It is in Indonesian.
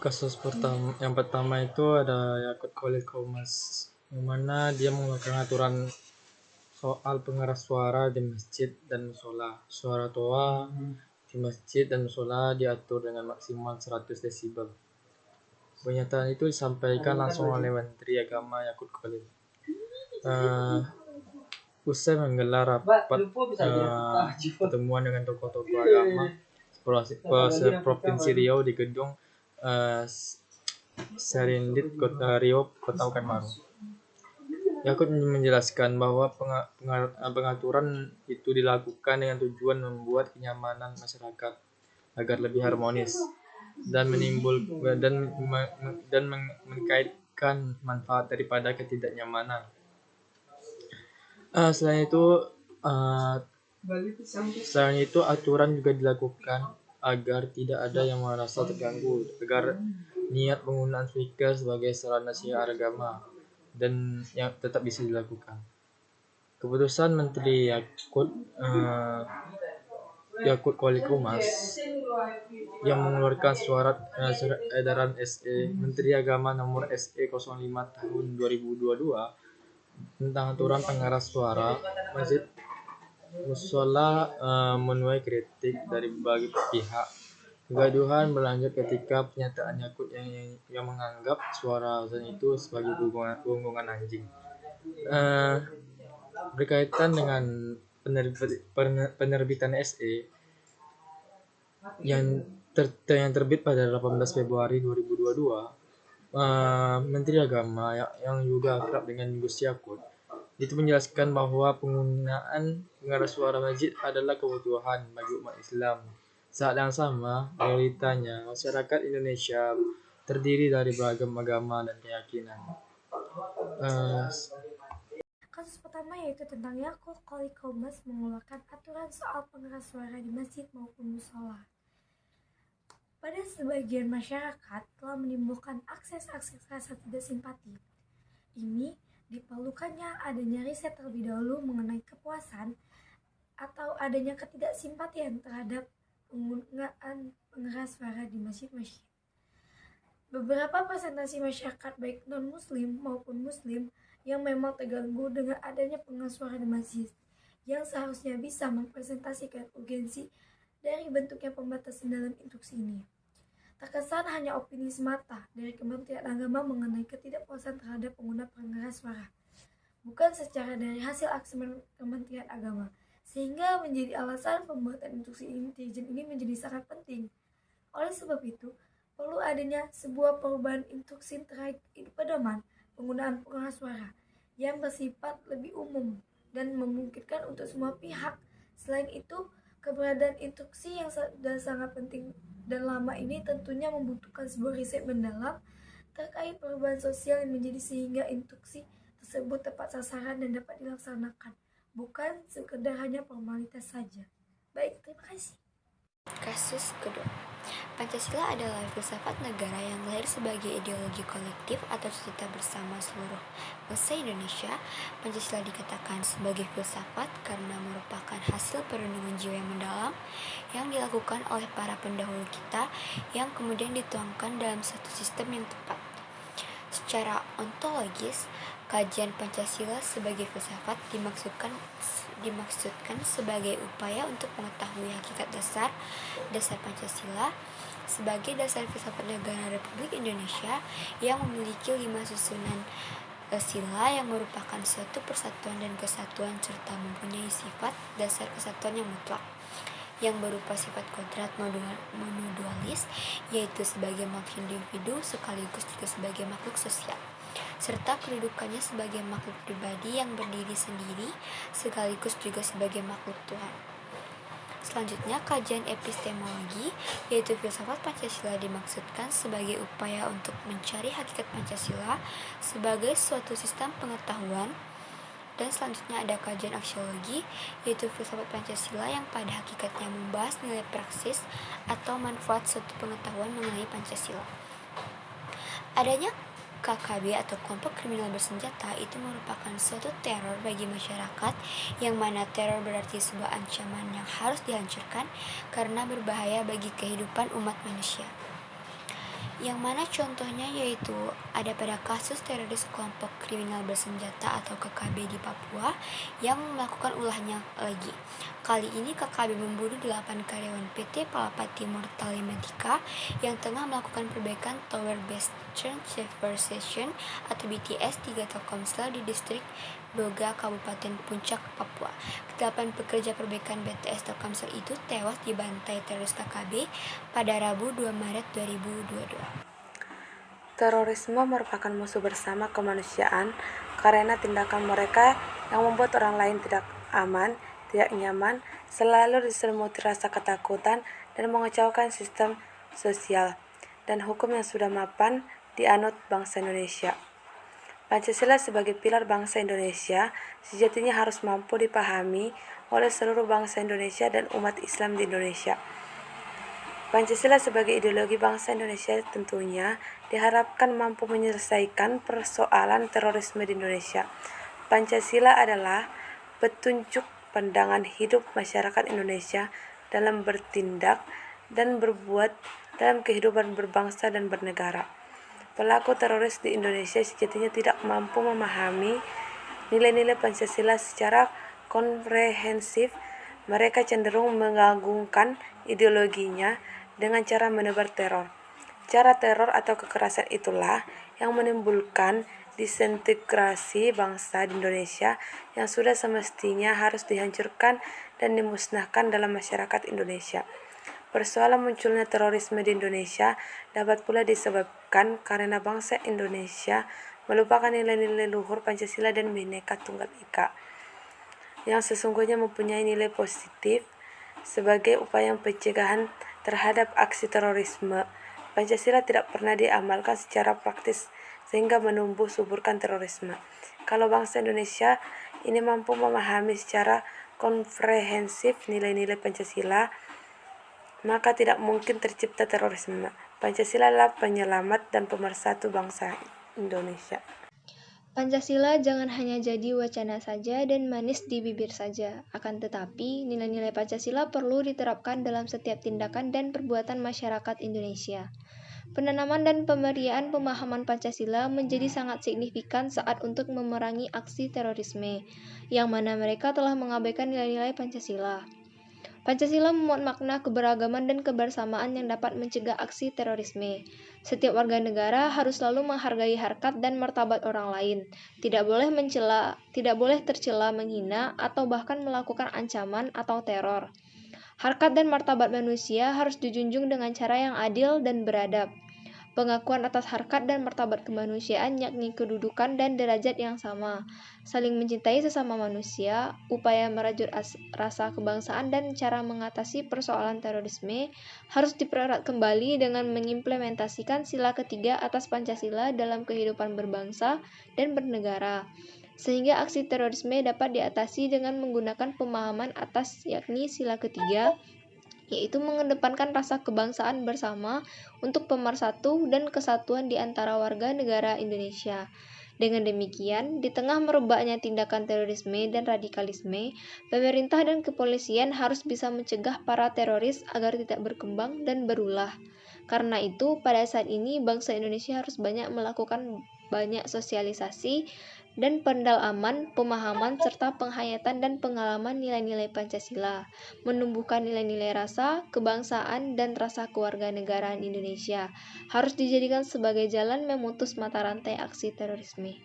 Kasus yang pertama itu ada Yakut Khalid Qomas, yang mana dia mengeluarkan aturan soal pengeras suara di masjid dan musola. Suara toa di masjid dan musola diatur dengan maksimal 100 desibel. Pernyataan itu disampaikan langsung oleh Menteri Agama Yakut Khalid. Usai menggelar rapat pertemuan dengan tokoh-tokoh agama Provinsi Riau di gedung Serindit Kota Riau, Kota Pekanbaru. Yakut menjelaskan bahwa pengaturan itu dilakukan dengan tujuan membuat kenyamanan masyarakat agar lebih harmonis dan mengkaitkan manfaat daripada ketidaknyamanan. Selain itu aturan juga dilakukan agar tidak ada yang merasa terganggu, agar niat penggunaan speaker sebagai sarana syiar agama dan yang tetap bisa dilakukan. Keputusan Menteri Yakut Khalid Qomas yang mengeluarkan surat edaran SE Menteri Agama nomor SE 05 tahun 2022 tentang aturan pengeras suara masjid musola menuai kritik dari berbagai pihak. Kegaduhan berlanjut ketika pernyataan Yakut yang menganggap suara azan itu sebagai gonggongan anjing. Berkaitan dengan penerbitan SE yang terbit pada 18 Februari 2022, Menteri Agama yang juga akrab dengan Gus Yakut itu menjelaskan bahwa penggunaan pengeras suara masjid adalah kebutuhan bagi umat Islam. Saat yang sama, realitanya masyarakat Indonesia terdiri dari beragam agama dan keyakinan. Kasus pertama yaitu tentang Yakut Khalid Qomas mengeluarkan aturan soal pengeras suara di masjid maupun musola. Pada sebagian masyarakat telah menimbulkan akses-akses rasa tidak simpati. Ini diperlukannya adanya riset terlebih dahulu mengenai kepuasan atau adanya ketidaksimpatian terhadap penggunaan pengeras suara di masjid-masjid. Beberapa presentasi masyarakat baik non-muslim maupun muslim yang memang terganggu dengan adanya pengeras suara di masjid, yang seharusnya bisa mempresentasikan urgensi dari bentuknya pembatasan dalam instruksi ini. Terkesan hanya opini semata dari Kementerian Agama mengenai ketidakpuasan terhadap pengguna pengeras suara, bukan secara dari hasil aksi Kementerian Agama, sehingga menjadi alasan pembuatan instruksi intelijen ini menjadi sangat penting. Oleh sebab itu, perlu adanya sebuah perubahan instruksi terkait pedoman penggunaan pengeras suara yang bersifat lebih umum dan memungkinkan untuk semua pihak. Selain itu, keberadaan instruksi yang sudah sangat penting dan lama ini tentunya membutuhkan sebuah riset mendalam terkait perubahan sosial yang menjadi sehingga instruksi tersebut tepat sasaran dan dapat dilaksanakan, bukan sekedar hanya formalitas saja. Baik, terima kasih. Kasus kedua, Pancasila adalah filsafat negara yang lahir sebagai ideologi kolektif atau cita bersama seluruh bangsa Indonesia. Pancasila dikatakan sebagai filsafat karena merupakan hasil perenungan jiwa yang mendalam yang dilakukan oleh para pendahulu kita yang kemudian dituangkan dalam satu sistem yang tepat. Secara ontologis, kajian Pancasila sebagai filsafat dimaksudkan sebagai upaya untuk mengetahui hakikat dasar Pancasila sebagai dasar filsafat negara Republik Indonesia yang memiliki 5 susunan sila yang merupakan suatu persatuan dan kesatuan serta mempunyai sifat dasar kesatuan yang mutlak yang berupa sifat kodrat monodualis, yaitu sebagai makhluk individu sekaligus juga sebagai makhluk sosial, serta kedudukannya sebagai makhluk pribadi yang berdiri sendiri sekaligus juga sebagai makhluk Tuhan. Selanjutnya, kajian epistemologi, yaitu filsafat Pancasila dimaksudkan sebagai upaya untuk mencari hakikat Pancasila sebagai suatu sistem pengetahuan. Dan selanjutnya ada kajian aksiologi, yaitu filsafat Pancasila yang pada hakikatnya membahas nilai praksis atau manfaat suatu pengetahuan mengenai Pancasila. Adanya KKB atau kelompok kriminal bersenjata itu merupakan suatu teror bagi masyarakat, yang mana teror berarti sebuah ancaman yang harus dihancurkan karena berbahaya bagi kehidupan umat manusia. yang mana contohnya yaitu ada pada kasus teroris kelompok kriminal bersenjata atau KKB di Papua yang melakukan ulahnya lagi. Kali ini KKB membunuh 8 karyawan PT Palapa Timur Telematika yang tengah melakukan perbaikan Tower Base Civilization atau BTS 3 Telkomsel di distrik Doga, Kabupaten Puncak, Papua. 8 pekerja perbaikan BTS Telkomsel itu tewas dibantai teroris KKB pada Rabu 2 Maret 2022. Terorisme merupakan musuh bersama kemanusiaan karena tindakan mereka yang membuat orang lain tidak aman, tidak nyaman, selalu diselimuti rasa ketakutan dan mengacaukan sistem sosial dan hukum yang sudah mapan dianut bangsa Indonesia. Pancasila sebagai pilar bangsa Indonesia sejatinya harus mampu dipahami oleh seluruh bangsa Indonesia dan umat Islam di Indonesia. Pancasila sebagai ideologi bangsa Indonesia tentunya diharapkan mampu menyelesaikan persoalan terorisme di Indonesia. Pancasila adalah petunjuk pandangan hidup masyarakat Indonesia dalam bertindak dan berbuat dalam kehidupan berbangsa dan bernegara. Pelaku teroris di Indonesia sejatinya tidak mampu memahami nilai-nilai Pancasila secara komprehensif. Mereka cenderung mengagungkan ideologinya dengan cara menebar teror. Cara teror atau kekerasan itulah yang menimbulkan disintegrasi bangsa di Indonesia yang sudah semestinya harus dihancurkan dan dimusnahkan dalam masyarakat Indonesia. Persoalan munculnya terorisme di Indonesia dapat pula disebabkan karena bangsa Indonesia melupakan nilai-nilai luhur Pancasila dan Bhinneka Tunggal Ika yang sesungguhnya mempunyai nilai positif sebagai upaya pencegahan terhadap aksi terorisme. Pancasila tidak pernah diamalkan secara praktis sehingga menumbuh suburkan terorisme. Kalau bangsa Indonesia ini mampu memahami secara komprehensif nilai-nilai Pancasila, maka tidak mungkin tercipta terorisme. Pancasila adalah penyelamat dan pemersatu bangsa Indonesia. Pancasila jangan hanya jadi wacana saja dan manis di bibir saja, akan tetapi nilai-nilai Pancasila perlu diterapkan dalam setiap tindakan dan perbuatan masyarakat Indonesia. Penanaman dan pemberian pemahaman Pancasila menjadi sangat signifikan saat untuk memerangi aksi terorisme, yang mana mereka telah mengabaikan nilai-nilai Pancasila. Pancasila memuat makna keberagaman dan kebersamaan yang dapat mencegah aksi terorisme. Setiap warga negara harus selalu menghargai harkat dan martabat orang lain, tidak boleh tercela, menghina, atau bahkan melakukan ancaman atau teror. Harkat dan martabat manusia harus dijunjung dengan cara yang adil dan beradab. Pengakuan atas harkat dan martabat kemanusiaan yakni kedudukan dan derajat yang sama, saling mencintai sesama manusia, upaya merajut rasa kebangsaan dan cara mengatasi persoalan terorisme harus dipererat kembali dengan mengimplementasikan sila ketiga atas Pancasila dalam kehidupan berbangsa dan bernegara, sehingga aksi terorisme dapat diatasi dengan menggunakan pemahaman atas yakni sila ketiga, yaitu mengedepankan rasa kebangsaan bersama untuk pemersatu dan kesatuan di antara warga negara Indonesia. Dengan demikian, di tengah merebaknya tindakan terorisme dan radikalisme, pemerintah dan kepolisian harus bisa mencegah para teroris agar tidak berkembang dan berulah. Karena itu, pada saat ini bangsa Indonesia harus melakukan banyak sosialisasi dan pendalaman, pemahaman, serta penghayatan dan pengalaman nilai-nilai Pancasila, menumbuhkan nilai-nilai rasa, kebangsaan, dan rasa kewarganegaraan Indonesia, harus dijadikan sebagai jalan memutus mata rantai aksi terorisme.